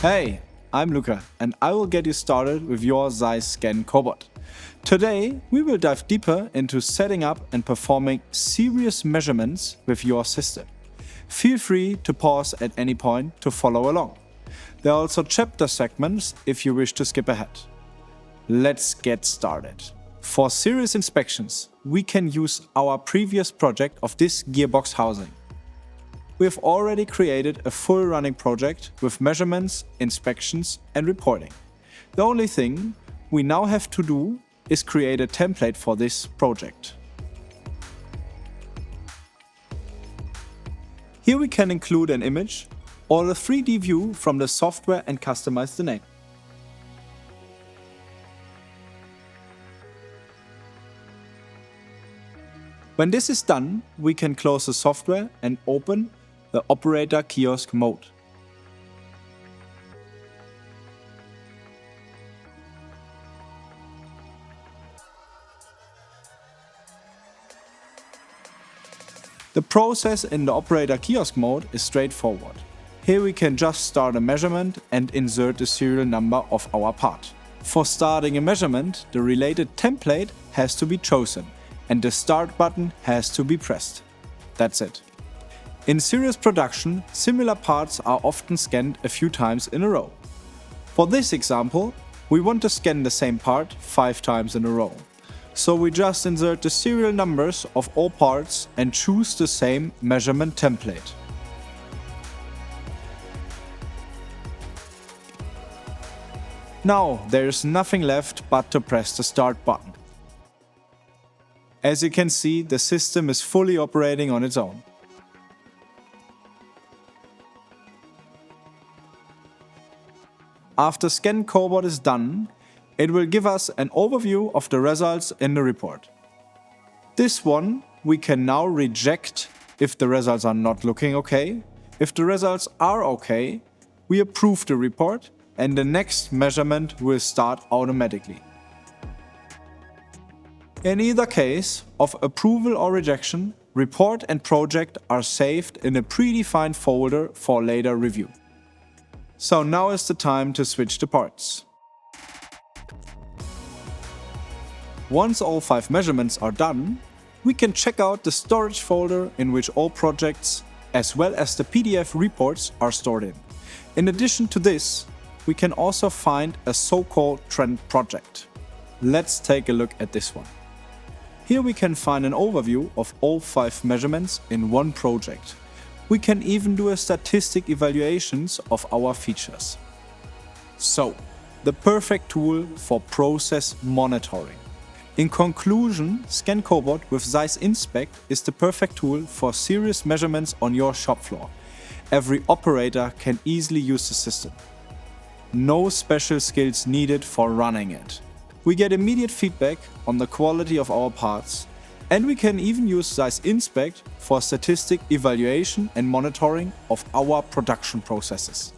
Hey, I'm Luca and I will get you started with your ZEISS ScanCobot. Today we will dive deeper into setting up and performing serious measurements with your system. Feel free to pause at any point to follow along. There are also chapter segments if you wish to skip ahead. Let's get started. For serious inspections, we can use our previous project of this gearbox housing. We have already created a full running project with measurements, inspections and reporting. The only thing we now have to do is create a template for this project. Here we can include an image or a 3D view from the software and customize the name. When this is done, we can close the software and open the operator kiosk mode. The process in the operator kiosk mode is straightforward. Here we can just start a measurement and insert the serial number of our part. For starting a measurement, the related template has to be chosen and the start button has to be pressed. That's it. In serious production, similar parts are often scanned a few times in a row. For this example, we want to scan the same part 5 times in a row. So we just insert the serial numbers of all parts and choose the same measurement template. Now there is nothing left but to press the start button. As you can see, the system is fully operating on its own. After ScanCobot is done, it will give us an overview of the results in the report. This one we can now reject if the results are not looking okay. If the results are okay, we approve the report and the next measurement will start automatically. In either case of approval or rejection, report and project are saved in a predefined folder for later review. So now is the time to switch the parts. Once all 5 measurements are done, we can check out the storage folder in which all projects as well as the PDF reports are stored in. In addition to this, we can also find a so-called trend project. Let's take a look at this one. Here we can find an overview of all 5 measurements in one project. We can even do a statistic evaluations of our features. So, the perfect tool for process monitoring. In conclusion, ScanCobot with ZEISS Inspect is the perfect tool for serious measurements on your shop floor. Every operator can easily use the system. No special skills needed for running it. We get immediate feedback on the quality of our parts, and we can even use ZEISS Inspect for statistic evaluation and monitoring of our production processes.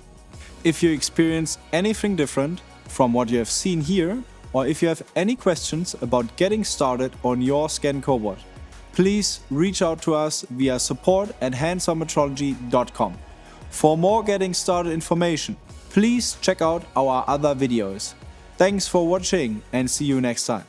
If you experience anything different from what you have seen here, or if you have any questions about getting started on your ScanCobot, please reach out to us via support@HandsOnMetrology.com. For more getting started information, please check out our other videos. Thanks for watching and see you next time.